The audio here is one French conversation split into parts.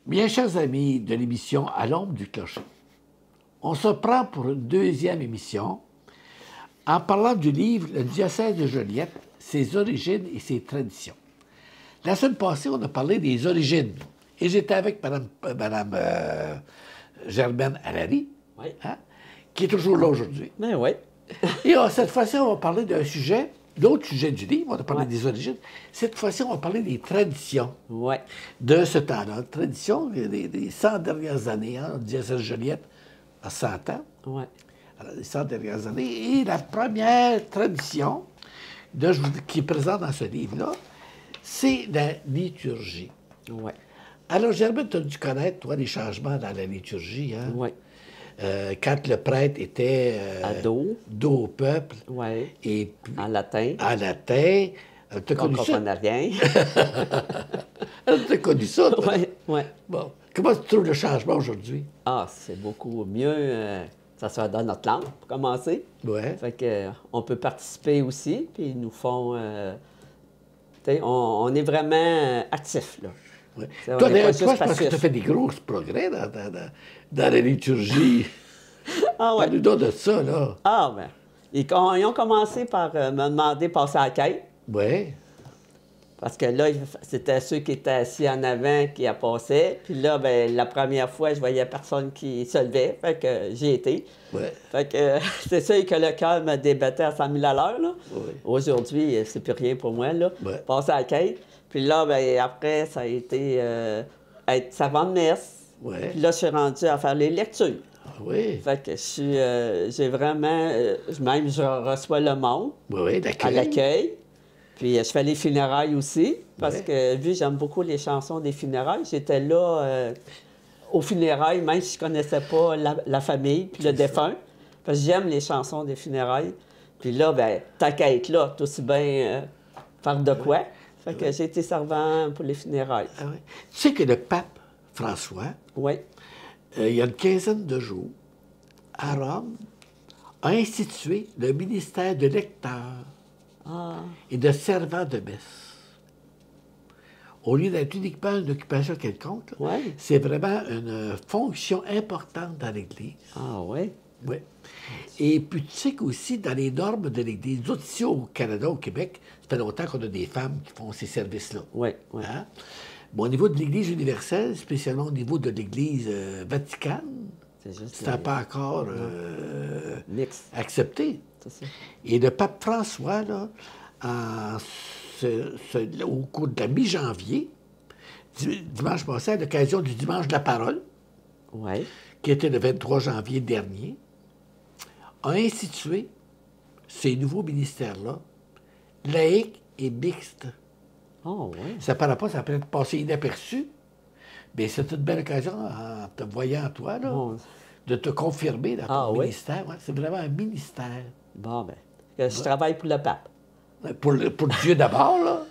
Bien, chers amis de l'émission À l'ombre du clocher, on se prend pour une deuxième émission en parlant du livre Le diocèse de Joliette, ses origines et ses traditions. La semaine passée, on a parlé des origines. Et j'étais avec Mme Germaine Allary, Oui. qui est toujours là aujourd'hui. Ben oui. Et cette fois-ci, on va parler d'un sujet, l'autre sujet du livre, on a parlé Ouais. des origines. Cette fois-ci, on va parler des traditions Oui. de ce temps-là. Traditions des 100 dernières années, le diocèse de Joliette a 100 ans. Oui. Alors, les 100 dernières années. Et la première tradition qui est présente dans ce livre-là, c'est la liturgie. Oui. Alors, Germaine, tu as dû connaître, toi, les changements dans la liturgie. Hein? Oui. Quand le prêtre était À dos. dos au peuple, Oui. et puis, En latin. en latin. Tu as On ne connu ça? comprenait rien. Tu as connu ça, toi? Oui. Oui. Bon. Comment tu trouves le changement aujourd'hui? Ah, c'est beaucoup mieux. Ça se fait dans notre langue, pour commencer. Oui. Fait que, on peut participer aussi, puis ils nous font... tu sais, on est vraiment actifs, là. Ouais. C'est- on Toi, est d'ailleurs, pas toi, juste je pense que tu as passif. fait des gros progrès dans la liturgie. Ah ouais. Parle-nous donc de ça, là. Ah, ben. Ils ont commencé par me demander de passer à la quête. Oui. Parce que là, c'était ceux qui étaient assis en avant qui a passé. Puis là, ben, la première fois, je voyais personne qui se levait. Fait que j'y étais. Oui. Fait que c'est sûr que le cœur me débattait à 100 000 à l'heure, là. Oui. Aujourd'hui, c'est plus rien pour moi, là. Ouais. Passer à la quête. Puis là, ben, après, ça a été être savant de messe. Oui. Puis là, je suis rendu à faire les lectures. Oui. Fait que j'ai vraiment... même, je reçois le monde Oui, à l'accueil. Puis je fais les funérailles aussi, parce Ouais. que vu que j'aime beaucoup les chansons des funérailles, j'étais là aux funérailles, même si je ne connaissais pas la famille, puis le défunt, parce que j'aime les chansons des funérailles. Puis là, ben ta quête là, tout aussi bien faire de quoi. Fait que j'ai été servant pour les funérailles. Ah oui. Tu sais que le pape François, Oui. il y a une quinzaine de jours, à Rome, a institué le ministère de lecteur Ah, et de servant de messe. Au lieu d'être uniquement une occupation quelconque, là, oui. c'est vraiment une fonction importante dans l'Église. Ah, oui. Oui. Et puis, tu sais qu'aussi, dans les normes de l'Église, nous autres, ici au Canada, au Québec, ça fait longtemps qu'on a des femmes qui font ces services-là. Oui, oui. Hein? Bon, au niveau de l'Église universelle, spécialement au niveau de l'Église vaticane, C'est juste c'est pas encore mix. accepté. C'est ça. Et le pape François, là, au cours de la mi-janvier, dimanche passé, à l'occasion du dimanche de la parole, Oui. qui était le 23 janvier dernier, a institué ces nouveaux ministères-là, laïques et mixtes. Oh, oui. Ça paraît pas, ça peut être passé inaperçu, mais c'est une belle occasion, en te voyant toi, là, Bon. de te confirmer dans ton Ah, oui? ministère. Ouais, c'est vraiment un ministère. Bon, ben, que je travaille pour le pape. Pour Dieu d'abord, là,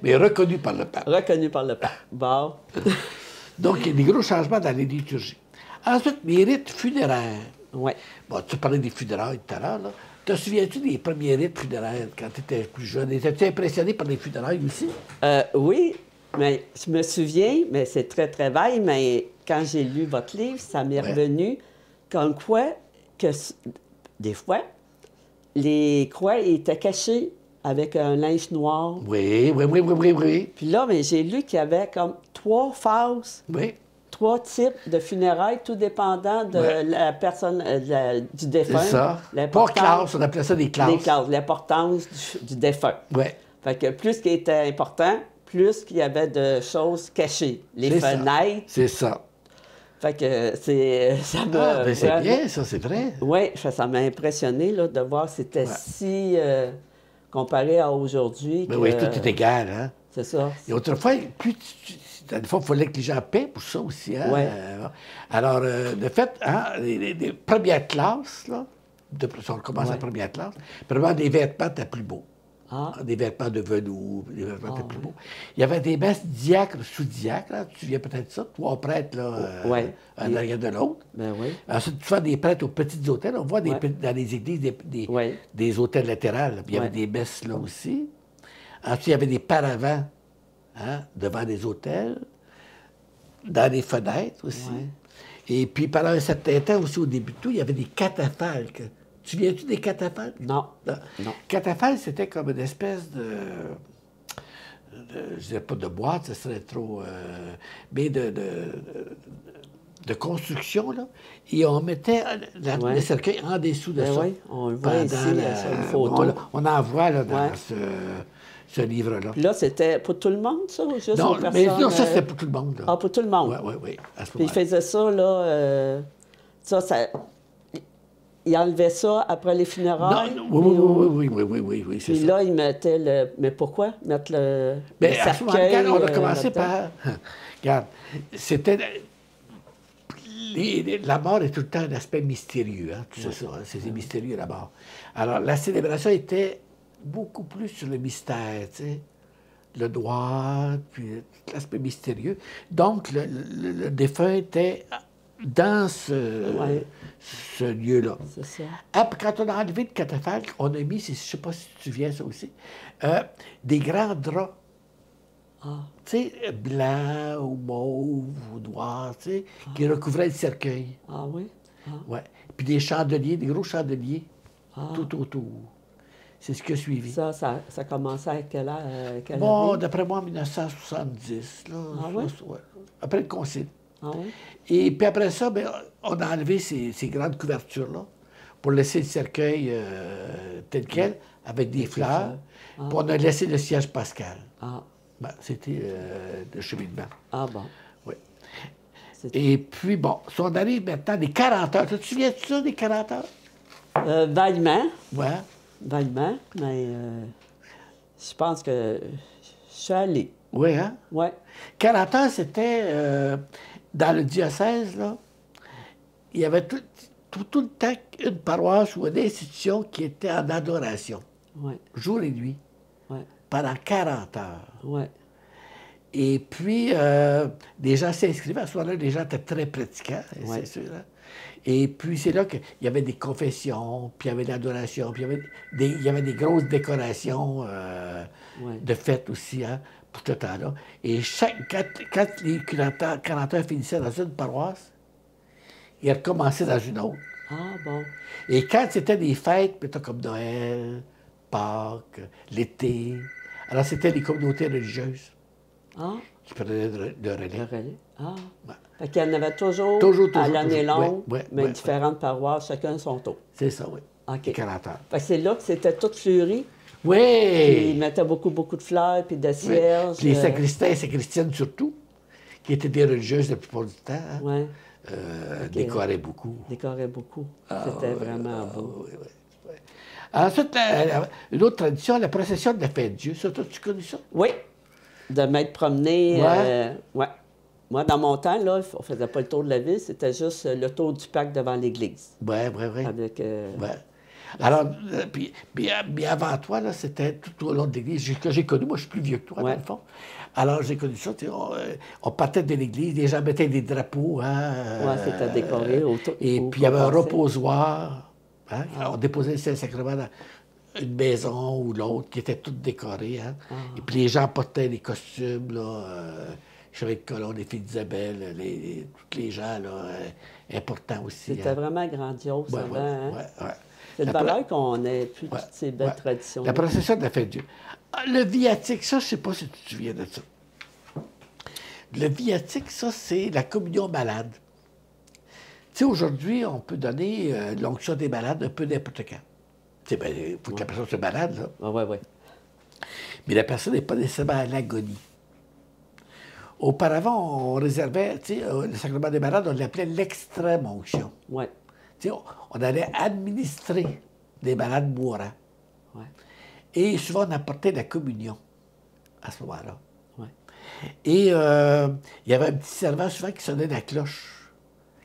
mais reconnu par le pape. Reconnu par le pape. Bon. Donc, il y a des gros changements dans les liturgies. Ensuite, les rites funéraires. Oui. Bon, tu parlais des funérailles tout à l'heure, là. Te souviens-tu des premiers rites funéraires quand tu étais plus jeune? Étais-tu impressionné par les funérailles aussi? Oui, mais je me souviens, mais c'est très, très vague, mais quand j'ai lu votre livre, ça m'est Ouais. revenu comme quoi que des fois, les croix étaient cachées avec un linge noir. Oui, oui, oui, oui, oui, oui. Puis là, mais j'ai lu qu'il y avait comme 3 phases, Oui, 3 types de funérailles, tout dépendant de Ouais. la personne, du défunt. c'est ça. Pas L'importance- classe, on appelait ça des classes. Des classes, l'importance du défunt. Oui, Fait que plus qui était important, plus qu'il y avait de choses cachées. Les c'est ça. fenêtres. C'est ça. Fait que ça m'a... Ah, ben c'est bien, ça, c'est vrai. Oui, ça m'a impressionné là, de voir que c'était Ouais. si comparé à aujourd'hui. Mais que- oui, tout est égal, hein? C'est ça. Et autrefois, des fois, il fallait que les gens paient pour ça aussi. Hein? Ouais. Alors, de fait, hein, les premières classes, là, si on commence Ouais. la première classe, premièrement, des vêtements étaient plus beaux. Ah, Des vêtements de velours, des vêtements étaient plus ouais. beaux. Il y avait des messes diacres, sous-diacres, là, tu te souviens peut-être ça, 3 prêtres, là, Ouais. un derrière de l'autre. ben oui. Ensuite, tu fais des prêtres aux petits hôtels. On voit Ouais. dans les églises Ouais. des hôtels latérales. Puis il y avait Ouais. des messes là aussi. Ensuite, il y avait des paravents hein, devant les hôtels. dans les fenêtres aussi. Ouais. Et puis, pendant un certain temps aussi, au début de tout, il y avait des catafalques. Tu viens-tu des catafalques? Non. Non. Catafalque, c'était comme une espèce je dirais pas de boîte, ce serait trop... mais de construction, là. Et on mettait le cercueil en dessous de ça. Oui, on le voit ici, sur une photo. On en voit là, dans Ouais. ce livre-là. Puis là, c'était pour tout le monde, ça, ou juste Non, aux personnes? mais non, ça, c'était pour tout le monde. Là. Ah, pour tout le monde? Oui, à ce Puis il moment-là. faisait ça, là, ça... Il enlevait ça après les funérailles? Non, oui, c'est Puis ça. là, il mettait le... Mais pourquoi mettre le Mais à ce moment-là, cercueil, on a commencé là-dedans? par... Regarde, c'était... La mort est tout le temps un aspect mystérieux, hein, tu sais ça, hein, c'est mystérieux la mort. Alors, la célébration était beaucoup plus sur le mystère, tu sais, le droit, puis tout l'aspect mystérieux. Donc, le défunt était dans ce lieu-là. C'est ça. Après, quand on a enlevé le catafalque, on a mis, je ne sais pas si tu te souviens ça aussi, des grands draps. Ah, Tu sais, blanc ou mauve ou noir, tu sais, qui recouvraient le cercueil. ah oui? Ah, Ouais. Puis des chandeliers, des gros chandeliers, Ah. tout autour. C'est ce qui a suivi. ça commençait à quelle heure? Quelle Bon, année? d'après moi, en 1970, là. Ah ouais? Ouais. Après le concile. Ah oui? Et puis après ça, ben, on a enlevé ces grandes couvertures-là pour laisser le cercueil tel quel, avec des fleurs. Ah. Puis on a laissé le siège pascal. Ah, Ben, c'était le cheminement. ah bon. Oui. C'est- Et puis, bon, si on arrive maintenant des 40 heures. Tu te souviens de ça, des 40 heures? Vaguement, Ouais. vaguement, mais je pense que je suis allée. Oui, hein? Oui. 40 heures, c'était dans le diocèse, là. Il y avait tout le temps une paroisse ou une institution qui était en adoration, Oui, jour et nuit, oui, pendant 40 heures. oui. Et puis, les gens s'inscrivaient. À ce moment-là, les gens étaient très pratiquants, Ouais. c'est sûr. Hein? Et puis, c'est là qu'il y avait des confessions, puis il y avait de l'adoration, puis il y avait des grosses décorations Ouais. de fêtes aussi, hein, pour ce temps-là. Et quand les 40 heures finissaient dans une paroisse, ils recommençaient dans une autre. Ah bon. Et quand c'était des fêtes, plutôt comme Noël, Pâques, l'été, alors c'était les communautés religieuses Ah, qui prenaient le le relais. relais. Ah. Ouais. Fait qu'il y en avait toujours, Toujours, à l'année toujours. longue, Ouais, mais ouais, différentes paroisses, chacun son tour. C'est ça, oui. OK. Les 40 heures. Fait que c'est là que c'était tout fleuri. Puis Oui! ils mettaient beaucoup de fleurs, puis de Oui. cierges. Puis les sacristains et sacristiennes surtout, qui étaient des religieuses la plupart du temps, hein, Oui, décoraient beaucoup. décoraient beaucoup. C'était vraiment beau. Oui, oui, oui. Ensuite, une autre tradition, la procession de la fête de Dieu. Ça, toi, tu connais ça? Oui, de m'être promené. Ouais. Ouais. Moi, dans mon temps, là, on faisait pas le tour de la ville, c'était juste le tour du parc devant l'église. Oui, oui, oui. Avec. Ouais. Alors, puis avant toi, là, c'était tout au long de l'église que j'ai connu. Moi, je suis plus vieux que toi, Ouais. dans le fond. Alors, j'ai connu ça. Tu sais, on partait de l'église, les gens mettaient des drapeaux. Hein, Ouais, c'était décoré autour. Et puis, il y avait un reposoir. Hein, on déposait le Saint-Sacrement dans une maison ou l'autre qui était toute décorée. Hein. Et puis, les gens portaient des costumes, là. Chevet de Colomb, les filles d'Isabelle, tous les gens là, importants aussi. C'était hein. vraiment grandiose Ouais, avant. ouais, hein? ouais, ouais. C'est de La valeur qu'on ait plus Ouais, toutes ces belles ouais. traditions. La procession de la fête de Dieu. Ah, le viatique, ça, je ne sais pas si tu te souviens de ça. Le viatique, ça, c'est la communion malade. Tu sais, aujourd'hui, on peut donner l'onction des malades un peu n'importe quand. Tu sais, ben, il faut que la personne soit malade, là. Ah, oui, oui. Mais la personne n'est pas nécessairement à l'agonie. Auparavant, on réservait, tu sais, le sacrement des malades, on l'appelait l'extrême onction. Oui, Tu sais, on allait administrer des malades mourants. oui, Et souvent, on apportait la communion à ce moment-là. oui. Et il y avait un petit servant souvent qui sonnait la cloche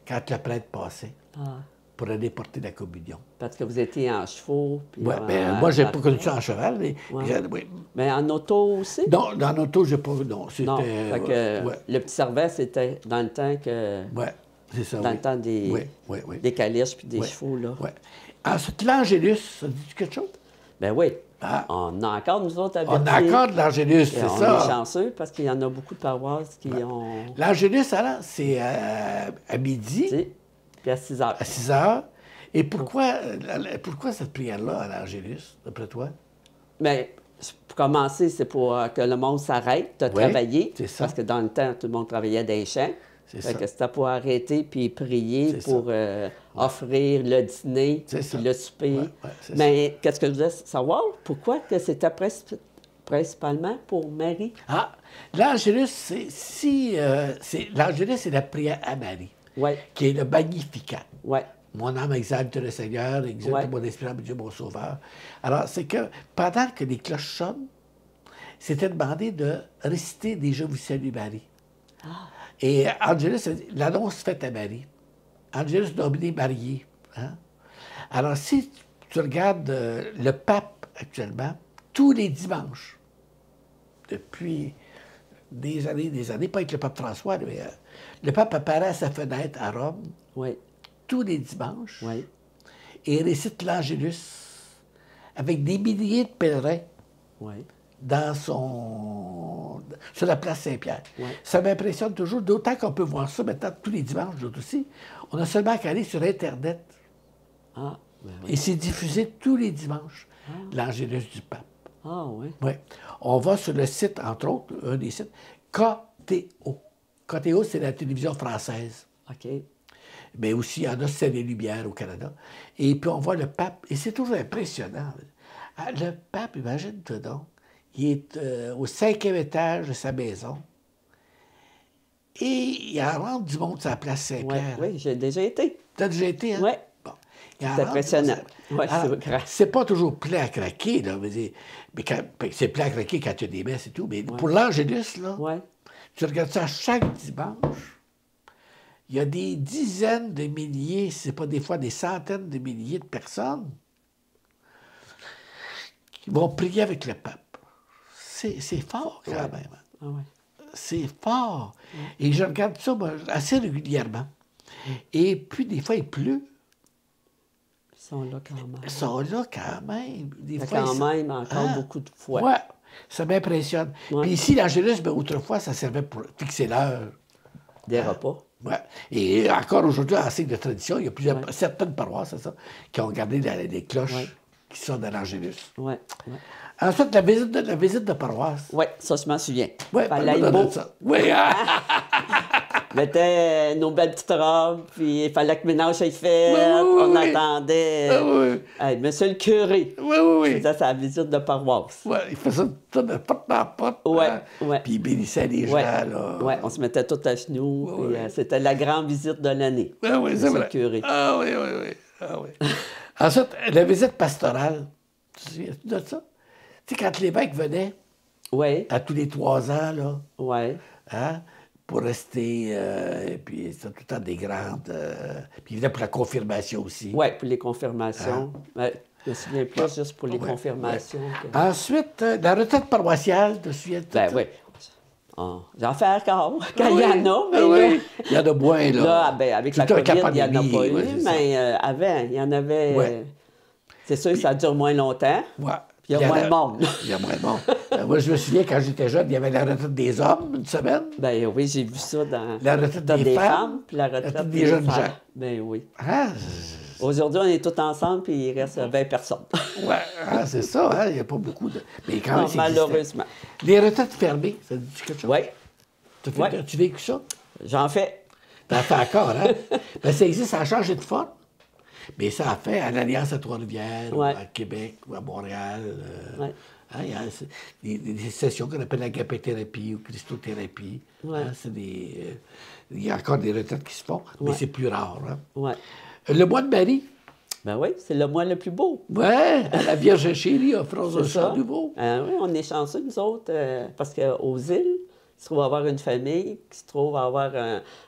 quand le prêtre passait Ah, pour aller porter la communion. parce que vous étiez en chevaux. Puis Ouais, en- ben, moi, j'ai pas en- connu ça en cheval, mais... Ouais. oui. Mais en auto aussi? Non, dans l'auto, j'ai pas... Non, c'était... Non. Fait que ouais, le petit servant, c'était dans le temps que. ouais, c'est ça, Dans oui. le temps des, Oui, oui, oui. des calices puis des Ouais, chevaux, là. ouais. Ensuite, l'Angélus, ça dit quelque chose? Ben oui. Ah. On a encore, nous autres, à On a Berthier. encore de l'Angélus, c'est On est ça. chanceux parce qu'il y en a beaucoup de paroisses qui ont... L'Angélus, alors, c'est à midi, Tu sais, puis à 6 heures. à 6 heures. Et pourquoi cette prière-là à l'Angélus, d'après toi? Bien, pour commencer, c'est pour que le monde s'arrête de travailler. c'est ça. Parce que dans le temps, tout le monde travaillait dans les champs. C'est Fait ça. que c'était pour arrêter puis prier C'est pour offrir le dîner C'est puis ça. le souper. Ouais, c'est Mais qu'est-ce que je voulais savoir? Pourquoi que c'était principalement pour Marie? Ah, l'Angélus, l'Angélus, c'est la prière à Marie, Oui, qui est le Magnificat. oui, Mon âme exalte le Seigneur, exalte Ouais. mon esprit, mon Dieu, mon Sauveur. Alors, c'est que pendant que les cloches sonnent, c'était demandé de réciter des Je vous salue Marie. Et Angelus, l'annonce faite à Marie. Angelus Domini Marié. Hein? Alors, si tu regardes le pape actuellement, tous les dimanches, depuis des années, pas avec le pape François, mais le pape apparaît à sa fenêtre à Rome oui, tous les dimanches oui. et récite l'Angélus avec des milliers de pèlerins Oui. sur la place Saint-Pierre. Ouais. Ça m'impressionne toujours, d'autant qu'on peut voir ça maintenant tous les dimanches, d'autres aussi. On a seulement qu'à aller sur Internet. Ah, ben oui. Et c'est diffusé tous les dimanches, l'Angélus du pape. Ah, oui. Oui. On va sur le site, entre autres, un des sites, KTO. KTO, c'est la télévision française. OK. Mais aussi, il y en a, c'est les Lumières au Canada. Et puis, on voit le pape, et c'est toujours impressionnant. Ah, le pape, imagine-toi donc, il est au 5e étage de sa maison, et il en rentre du monde sur la place Oui, Saint-Pierre. oui, j'ai déjà été. T'as déjà été, hein? Oui. Bon. Il en C'est rentre impressionnant. du monde. Oui, Alors, c'est vrai. c'est pas toujours plein à craquer, là. Mais c'est plein à craquer quand il y a des messes et tout, mais pour l'Angélus, là, Oui. tu regardes ça chaque dimanche, il y a des dizaines de milliers, si ce n'est pas des fois des centaines de milliers de personnes qui vont prier avec le pape. C'est fort quand même. Ah, oui. C'est fort. Et je regarde ça moi, assez régulièrement. Et puis, des fois, il pleut. Ils sont là quand même. Ils sont là quand même. Des Il y a fois, quand ils- même encore Ah, beaucoup de fois. Ouais, ça m'impressionne. Ouais. Puis ici, l'Angélus, ben, autrefois, ça servait pour fixer l'heure. Des repas. Ouais. Et encore aujourd'hui, en signe de tradition, il y a certaines paroisses, c'est ça, qui ont gardé les cloches Ouais. qui sont dans l'Angélus. Oui. Oui. Ensuite, la visite de paroisse. Oui, ça, je m'en souviens. Oui, Fallait être beau. Oui, Mettait nos belles petites robes, puis il fallait que le ménage soit fait. On attendait. Hey, monsieur le curé. Oui, oui, oui. Il faisait sa visite de paroisse. Ouais, il faisait ça de porte en porte. Ouais, hein. ouais. Puis il bénissait les gens, Ouais. là. Ouais, on se mettait tout à genoux. Ouais, puis, ouais. c'était la grande visite de l'année. Oui, oui, c'est Monsieur vrai. le curé. Ah oui, oui, oui. Ah, oui. Ensuite, la visite pastorale. Tu te souviens de ça? Tu sais, quand l'évêque venait, Oui, à tous les 3 ans, là, oui. hein, pour rester, et puis c'était tout le temps des grandes... puis il venait pour la confirmation aussi. Oui, pour les confirmations. Ouais, je me souviens plus juste pour les Ouais, confirmations. ouais. que- Ensuite, la retraite paroissiale, tu te souviens de Ben ça? oui. Ah, j'en fais encore, quand il y en a. Ah Mais oui, là, il y en a moins, là. là, ben, avec la Tout le temps COVID, il n'y en a pandémie, pas eu. ouais, c'est ça. Mais avant, il y en avait... Ouais. C'est sûr que ça dure moins longtemps. Ouais. Puis il y a moins de monde. Il y a moins de monde. Moi, je me souviens, quand j'étais jeune, il y avait la retraite des hommes, une semaine. Ben oui, j'ai vu ça dans La retraite dans des des femmes, femmes, puis la retraite des jeunes femmes. gens. Ben oui. Hein? Aujourd'hui, on est tous ensemble, puis il reste 20 personnes. Ouais, hein, c'est ça, hein? Il n'y a pas beaucoup de... Mais quand même, Non, c'est malheureusement. existant. Les retraites fermées, ça te dit quelque chose? Oui, As-tu Ouais. vécu ça? j'en fais. T'en fais encore, hein? Ben, ça existe, ça a changé de forme. Mais ça a fait à l'Alliance à Trois-Rivières, Ouais. ou à Québec, ou à Montréal. Ouais. Hein, il y a des sessions qu'on appelle agapéthérapie ou christothérapie. Ouais. Hein, il y a encore des retraites qui se font, mais Ouais. c'est plus rare. Hein. Ouais. Le mois de Marie, Ben oui, c'est le mois le plus beau. ouais, à la Vierge chérie offrons un C'est chant ça. nouveau. Oui, on est chanceux, nous autres, parce qu'aux îles, il se trouve avoir une famille, qui se trouve avoir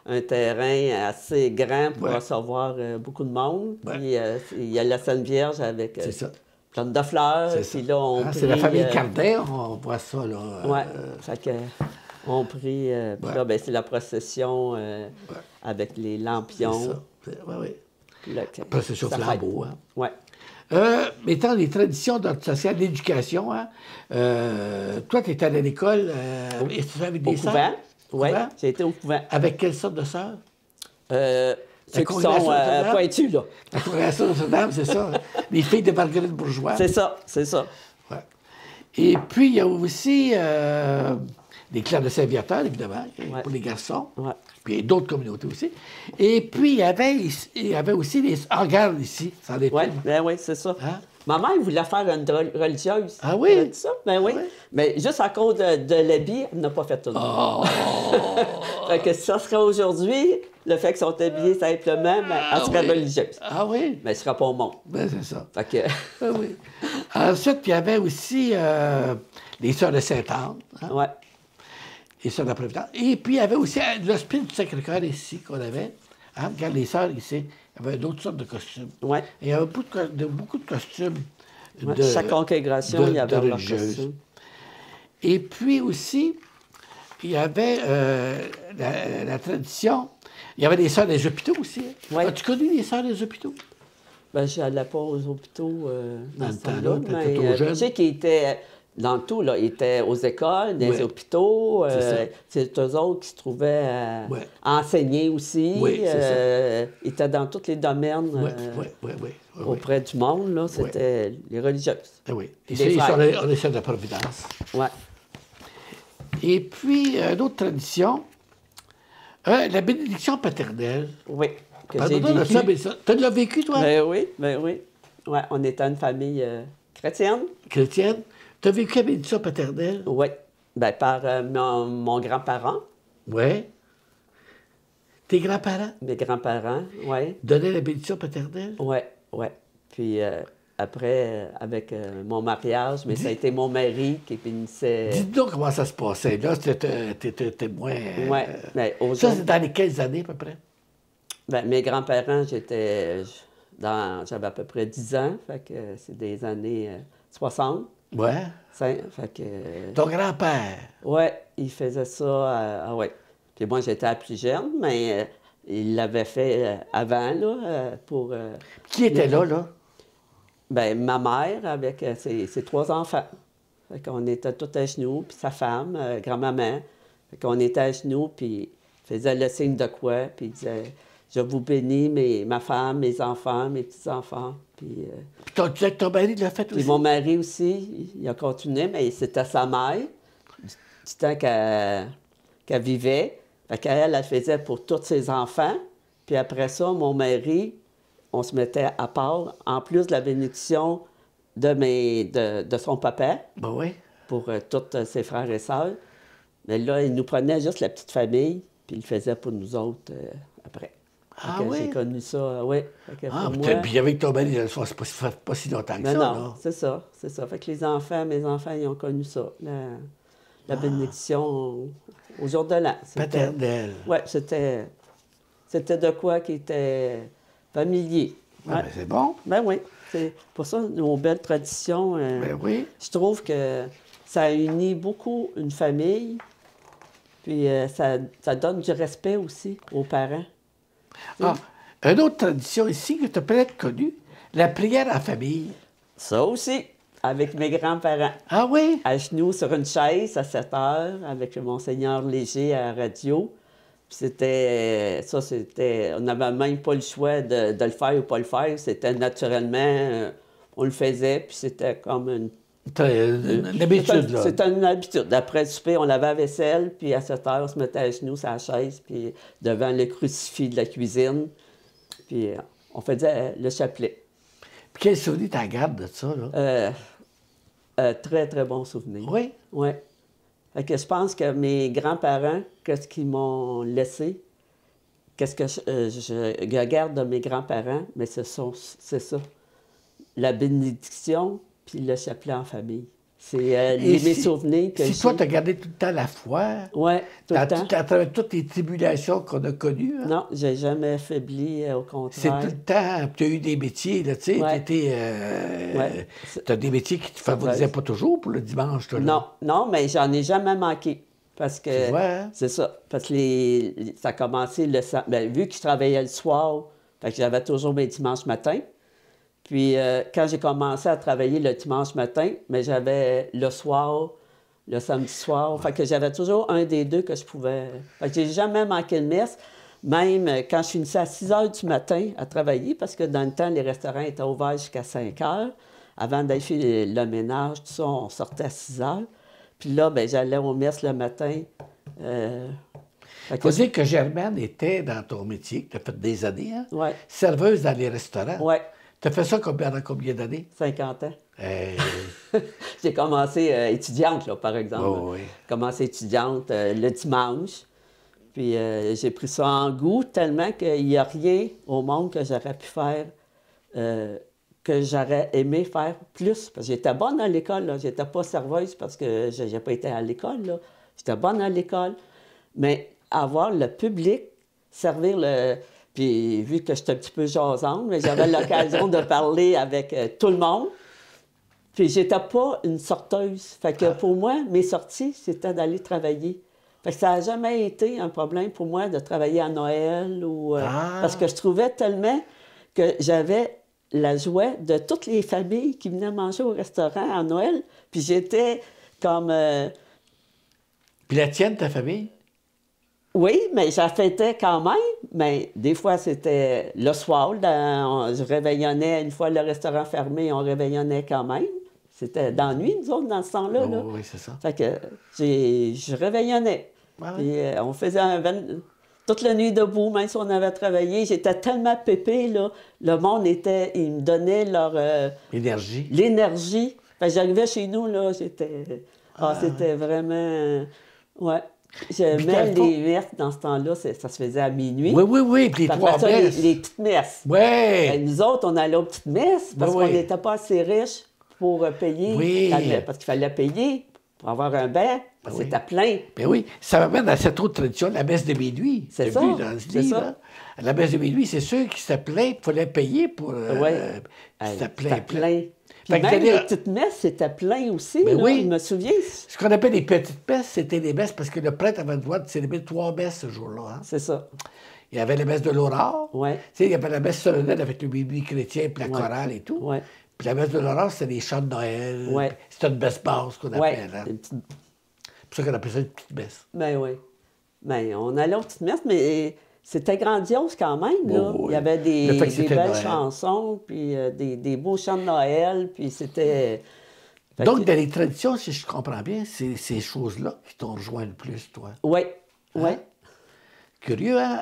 un terrain assez grand pour Ouais. recevoir beaucoup de monde. Ouais. Puis il y a la Sainte Vierge avec C'est ça. plein de fleurs. C'est ça. Puis là, on Hein, c'est la prie, famille Cardin, on voit ça, là. Oui, fait que on prie. Puis Ouais. là, ben, c'est la procession avec les c'est lampions. ça. Ouais, ouais. Puis là, Procession ça flambeau, fête. hein. Ouais. Étant les traditions d'ordre social, l'éducation, hein, toi, tu étais allé à l'école, et tu avec Au des sœurs? couvent. Oui, Couvent? j'ai été au couvent. Avec quelle sorte de sœurs? Ceux qui congrégation sont Notre-Dame? pointus, là. La congrégation de Notre-Dame, c'est ça. Les filles de Marguerite Bourgeois. C'est ça, c'est ça. Ouais. Et puis, il y a aussi les clans de Saint-Viateur, évidemment, Ouais. pour les garçons. Ouais. Puis il y a d'autres communautés aussi. Et puis, il y avait aussi les hangars ici, sans les Oui, ben oui, c'est ça. Hein? Ma mère voulait faire une religieuse. Ah oui? Elle a dit ça? Ben oui. Ah oui? Mais juste à cause de l'habit, elle n'a pas fait tout. Oh! Fait que ça serait aujourd'hui, le fait qu'ils sont habillés simplement, ben, elle serait oui. religieuse. Ah oui? Mais elle ne sera pas au monde. Ben, c'est ça. Fait que, Ah oui. Ensuite, il y avait aussi les Sœurs de Sainte-Anne, hein? ouais. Les Sœurs de la Providence. Et puis, il y avait aussi l'Hospice du Sacré-Cœur ici qu'on avait. Hein? Regarde, les Sœurs ici, il y avait d'autres sortes de costumes. Ouais. Et il y avait beaucoup de costumes. Ouais. Chaque congrégation, il y avait leur religieuses. costume. Et puis aussi, il y avait la tradition. Il y avait les Sœurs des hôpitaux aussi. Hein? Ouais. As-tu connu les Sœurs des hôpitaux? Ben, je n'allais pas aux hôpitaux Dans dans le ce temps-là, temps-là. t'étais Mais trop jeune. je sais qu'ils étaient, dans le tout, là, ils étaient aux écoles, dans les Ouais. hôpitaux. C'est C'est eux autres qui se trouvaient Ouais. à enseigner aussi. Oui, c'est Ils étaient dans tous les domaines Oui. auprès du monde. Là, c'était les religieuses. Oui. Et Des ça, frères. on essaie de la Providence. Ouais. Et puis, une autre tradition, la bénédiction paternelle. Oui. Que j'ai Parle-moi de ça, vécu. mais ça. Tu as vécu, toi, Ben oui. Ouais, on était une famille chrétienne. chrétienne? Tu as vécu la bénédiction paternelle? Oui. Ben, par mon grand-parent, Oui. Tes grands-parents mes grands-parents, oui. donnaient la bénédiction paternelle? Oui, oui. Puis après, avec mon mariage, mais ça a été mon mari qui bénissait. Dis-nous comment ça se passait. Là, tu étais témoin. Oui, mais Ça, aujourd'hui, c'est dans les quelles années, à peu près? ben, mes grands-parents, j'avais à peu près 10 ans, fait que c'est des années 60. Ouais. Fait que, Ton grand-père. ouais, il faisait ça, ouais. Puis moi, j'étais la plus jeune, mais il l'avait fait avant, là, pour... Qui était là? ben, ma mère avec ses 3 enfants. Fait qu'on était tous à genoux, puis sa femme, grand-maman. Fait qu'on était à genoux, puis il faisait le signe de quoi, puis il disait « Je vous bénis, ma femme, mes enfants, mes petits-enfants. » Puis, Puis tu disais que ton mari l'a fait puis aussi? mon mari aussi, il a continué, mais c'était sa mère, du temps qu'elle vivait. Fait qu'elle, elle faisait pour tous ses enfants. Puis après ça, mon mari, on se mettait à part, en plus de la bénédiction de son papa, Ben oui. pour tous ses frères et sœurs. Mais là, il nous prenait juste la petite famille, puis il le faisait pour nous autres après. Ah Fait que oui? J'ai connu ça, oui. Fait que Ah, pour moi- puis avec ton mari, c'est pas si longtemps que Mais ça, non, là. c'est ça, c'est ça. Fait que mes enfants, ils ont connu ça, la bénédiction au jour de l'an. Paternelle. Oui, c'était de quoi qui était familier. Ah, Ouais. ben, c'est bon. Ben oui, c'est pour ça, nos belles traditions, Ben oui. je trouve que ça unit beaucoup une famille, puis ça donne du respect aussi aux parents. Ah, une autre tradition ici que tu as peut-être connue, la prière en famille. Ça aussi, avec mes grands-parents. Ah oui? À genoux sur une chaise à 7 heures avec Monseigneur Léger à la radio. Puis on n'avait même pas le choix de le faire ou pas le faire. C'était naturellement, on le faisait, puis c'était comme Une habitude, là. C'était une habitude. Après le souper, on lavait la vaisselle, puis à 7 heures, on se mettait à genoux sur la chaise, puis devant le crucifix de la cuisine, puis on faisait le chapelet. Puis quel souvenir t'en gardes de ça, là? Très, très bon souvenir. Oui? Oui. Fait que je pense que mes grands-parents, qu'est-ce qu'ils m'ont laissé, qu'est-ce que je garde de mes grands-parents, mais c'est ça. La bénédiction, puis le chapelet en famille. C'est mes souvenirs que Si toi, tu as gardé tout le temps la foi, oui, tout le temps. à travers toutes les tribulations qu'on a connues, hein, Non, j'ai jamais faibli, au c'est contraire. tout le temps, tu as eu des métiers, là, tu sais, Ouais. Ouais. tu as des métiers qui te favorisaient pas toujours pour le dimanche, toi, là. Non, mais j'en ai jamais manqué. Parce que Tu vois, hein? c'est ça. Parce que ça a commencé vu que je travaillais le soir, fait que j'avais toujours mes dimanches matins. Puis quand j'ai commencé à travailler le dimanche matin, mais j'avais le soir, le samedi soir. Fait que j'avais toujours un des deux que je pouvais. Fait que j'ai jamais manqué de messe. Même quand je finissais à 6 heures du matin à travailler, parce que dans le temps, les restaurants étaient ouverts jusqu'à 5 heures. Avant d'aller faire le ménage, tout ça, on sortait à 6 heures. Puis là, ben j'allais aux messes le matin. Il faut dire que Germaine était dans ton métier, tu as fait des années, hein? Oui. Serveuse dans les restaurants. Oui. Tu as fait ça pendant combien d'années? 50 ans. Euh, J'ai commencé étudiante, là, par exemple. Oh, oui. J'ai commencé étudiante le dimanche. Puis j'ai pris ça en goût tellement qu'il n'y a rien au monde que j'aurais pu faire, que j'aurais aimé faire plus. Parce que j'étais bonne à l'école, là. J'étais pas serveuse parce que je n'ai pas été à l'école, là. J'étais bonne à l'école. Mais avoir le public, servir le... Puis vu que j'étais un petit peu jasante, mais j'avais l'occasion de parler avec tout le monde. Puis j'étais pas une sorteuse. Fait que pour moi, mes sorties, c'était d'aller travailler. Fait que ça n'a jamais été un problème pour moi de travailler à Noël ou... Parce que je trouvais tellement que j'avais la joie de toutes les familles qui venaient manger au restaurant à Noël. Puis j'étais comme... Puis la tienne, ta famille? Oui, mais j'en fêtais quand même. Mais des fois, c'était le soir. Je réveillonnais, une fois le restaurant fermé, on réveillonnait quand même. C'était dans la nuit, nous autres, dans ce temps-là. Oh, là. oui, c'est ça. Fait que je réveillonnais. Ah ouais. Puis, on faisait toute la nuit debout, même si on avait travaillé. J'étais tellement pépée, là. Le monde était... Ils me donnaient leur... Énergie. L'énergie. Fait que j'arrivais chez nous, là, c'était vraiment... ouais. Même les messes, dans ce temps-là, ça se faisait à minuit. Oui, oui, oui. Puis les Puis trois après ça, messes. les petites messes. Oui. Ben, nous autres, on allait aux petites messes parce Oui, qu'on oui. n'était pas assez riches pour payer. Oui. Parce qu'il fallait payer pour avoir un bain. Parce que oui. c'était plein. Ben oui, ça m'amène à cette autre tradition, la messe de minuit. C'est T'as ça, vu dans ce c'est livre, ça. hein? La messe de minuit, c'est ceux qui se plaignent, il fallait payer pour... Oui. C'était C'était plein. Puis Fait que même vous allez- les petites messes, c'était plein aussi. Ben là, oui. Je me souviens. Ce qu'on appelle les petites messes, c'était les messes parce que le prêtre avait le droit de célébrer 3 messes ce jour-là. Hein? C'est ça. Il y avait la messe de l'Aurore. Ouais. Tu sais, il y avait la messe solennelle avec le biblique chrétien, puis la chorale et tout. Ouais. Puis la messe de l'Aurore, c'était les chants de Noël. Ouais. C'était une messe basse qu'on Oui. appelle. Hein? C'est pour ça qu'on appelle ça une petite messe. Ben oui. Ben, on allait aux petites messes, mais c'était grandiose quand même. Là. Oh, oui. Il y avait Le fait que des c'était belles Noël. chansons, puis des beaux chants de Noël, puis c'était... Fait Donc, que- dans les traditions, si je comprends bien, c'est ces choses-là qui t'ont rejoint le plus, toi. Oui, oui. Hein? Curieux, hein?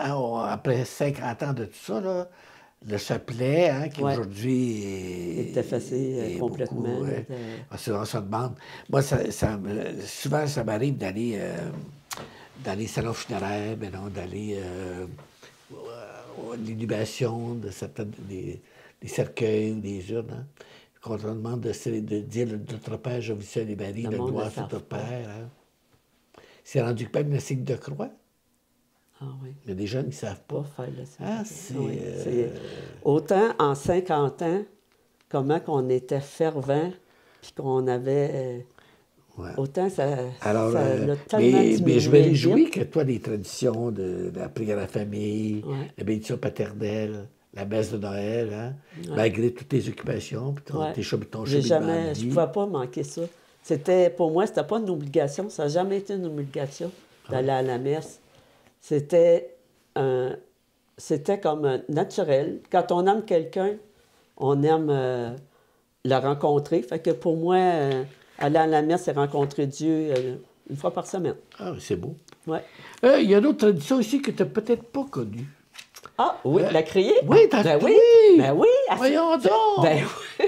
Après 50 ans de tout ça, là, le chapelet, hein, qui Ouais. aujourd'hui est... Est effacé, est complètement, beaucoup, ouais. était- On se demande. Moi, souvent, ça m'arrive d'aller dans les salons funéraires, mais non, d'aller à l'inhumation de certaines des cercueils ou des urnes. Hein? Quand on demande de dire notre Père, je vous salue Marie, Le le monde gloire le à notre savent pas. Père. Hein? C'est rendu même le signe de croix. Ah oui. Il y a des jeunes qui ne savent pas. Pas faire le signe. Ah, c'est... Oui, autant en 50 ans, comment qu'on était fervent, puis qu'on avait... Ouais. Autant ça, Alors, ça l'a tellement mais je me diminué réjouis vite. que toi, les traditions de la prière à la famille, Ouais. la bénédiction paternelle, la messe de Noël, hein, malgré toutes tes occupations, puis Ouais. ton J'ai cheminement jamais, de je vie. ne pouvais pas manquer ça. Pour moi, c'était pas une obligation. Ça n'a jamais été une obligation d'aller à la messe. C'était comme naturel. Quand on aime quelqu'un, on aime le rencontrer. Fait que pour moi, aller à la messe, c'est rencontrer Dieu une fois par semaine. Ah, c'est beau. Ouais. Il y a d'autres traditions ici que tu n'as peut-être pas connues. Ah, oui, la criée? Oui, t'as Ben oui, oui. ben oui. Voyons donc! Ben oui.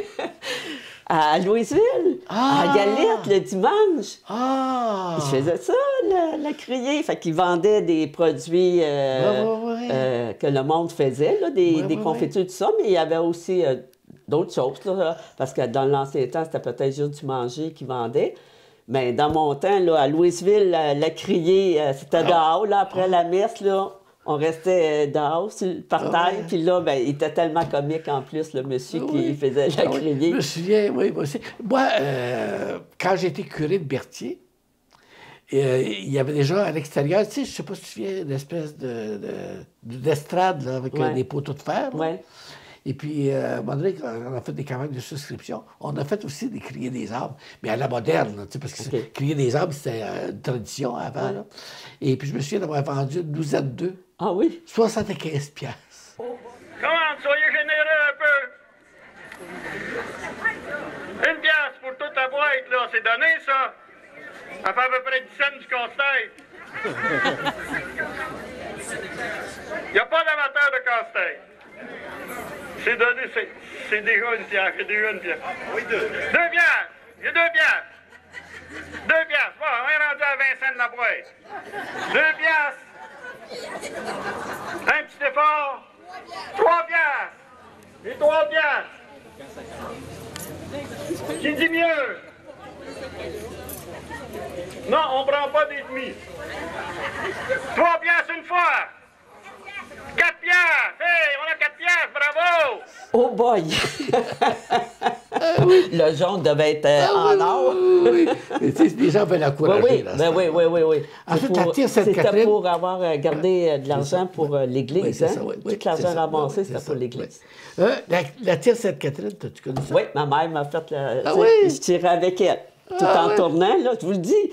À Louisville, Ah! à Galette, le dimanche. Ah! Ils faisaient ça, la criée. Fait qu'ils vendaient des produits ouais. que le monde faisait, là, des Ouais. confitures, tout ça, mais il y avait aussi d'autres choses, là, parce que dans l'ancien temps, c'était peut-être juste du manger qu'ils vendaient. Mais dans mon temps, là, à Louisville, la criée, c'était dehors, là, après la messe, là. On restait dehors, sur le parterre, ouais. puis là, ben, il était tellement comique en plus, le monsieur Ah qui oui. faisait la Ah oui. criée. Je me souviens, oui, moi aussi. Moi, quand j'étais curé de Berthier, il y avait déjà à l'extérieur, tu sais, je ne sais pas si tu te souviens, une espèce d'estrade là, avec Ouais. des poteaux de fer. là. Ouais. Et puis, à un moment donné, quand on a fait des campagnes de souscription, on a fait aussi des criers des arbres, mais à la moderne, là, parce que crier des arbres, c'était une tradition avant. Là. Et puis, je me souviens d'avoir vendu une douzaine d'œufs. Ah oui? 75 piastres. Comment, soyez généreux un peu. 1 piastre pour toute la boîte, là, c'est donné, ça. Ça fait à peu près 10 cents du casse-tête. Il n'y a pas d'amateur de casse-tête. C'est donné, c'est déjà une piastre, c'est déjà une piastre. Oui, 2 piastres. J'ai 2 piastres. 2 piastres. Bon, on est rendu à 20 cents de la boîte. 2 piastres. Un petit effort. 3 piastres. J'ai 3 piastres. Qui dit mieux? Non, on prend pas des demi. 3 piastres une fois. 4 piastres. Hey, on a 4 piastres, bravo. Oh boy! Le jaune devait être en or. Oui, mais tu sais, les gens veulent encourager. Oui, oui. Ensuite, la tire Sainte-Catherine. C'était pour avoir gardé de l'argent pour l'Église. Oui, ça, oui, Tout l'argent ramassé, c'était ça, pour l'Église. Oui. La tire Sainte-Catherine, tu connais ça? Oui, ma mère m'a fait oui? Je tirais avec elle. Tout en tournant, là, je vous le dis.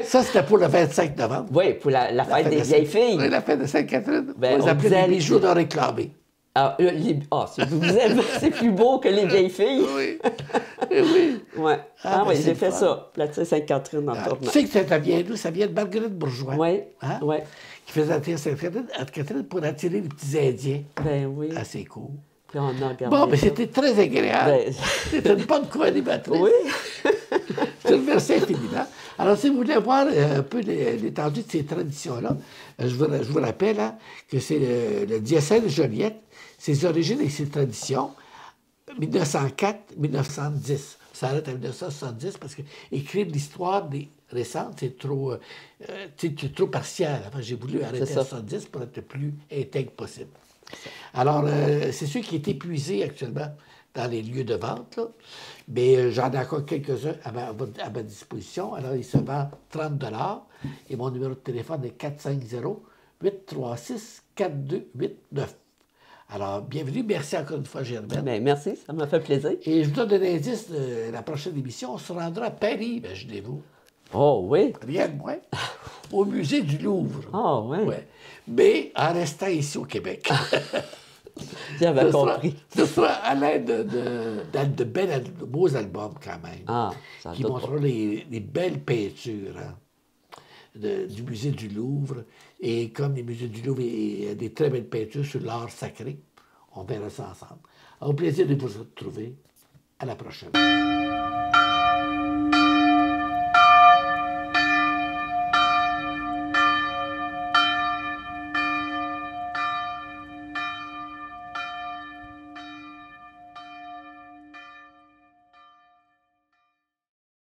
Ça, c'était pour le 25 novembre. Oui, pour la fête des vieilles filles. Oui, la fête de Sainte-Catherine. Ben, on appelait les bijoux de réclamer. Ah, c'est plus beau que les vieilles filles. Oui. Oui. Ouais. Oui, j'ai fait fun. Ça. La tire Sainte-Catherine en tournant. Tu sais que ça vient d'où? Ça vient de Marguerite Bourgeois. Oui. Hein? Oui. Qui faisait la tire Sainte-Catherine pour attirer les petits Indiens. Ben oui. Assez cool. Puis on a regardé. Bon, mais c'était très agréable. Ben... C'était une bonne co-animatrice. Oui. Je te remercie infiniment. Alors, si vous voulez voir un peu l'étendue de ces traditions-là, je vous rappelle hein, que c'est le diocèse de Joliette, ses origines et ses traditions, 1904-1910. Ça arrête à 1970 parce que écrire l'histoire des récentes, c'est trop partiel. Enfin, j'ai voulu arrêter à 70 pour être le plus intègre possible. Alors, c'est sûr qui est épuisé actuellement dans les lieux de vente, là. Mais j'en ai encore quelques-uns à ma disposition. Alors, il se vend 30 $ et mon numéro de téléphone est 450-836-4289. Alors, bienvenue. Merci encore une fois, Germaine. Bien, merci, ça m'a fait plaisir. Et je vous donne un indice de la prochaine émission. On se rendra à Paris, imaginez-vous. Oh oui? Rien de moins. Au musée du Louvre. Oh oui? Ouais. Mais en restant ici au Québec. J'avais compris. Ce sera à l'aide de beaux albums quand même. Qui montreront les belles peintures du musée du Louvre. Et comme les musées du Louvre ont des très belles peintures sur l'art sacré, on verra ça ensemble. Au plaisir de vous retrouver. À la prochaine.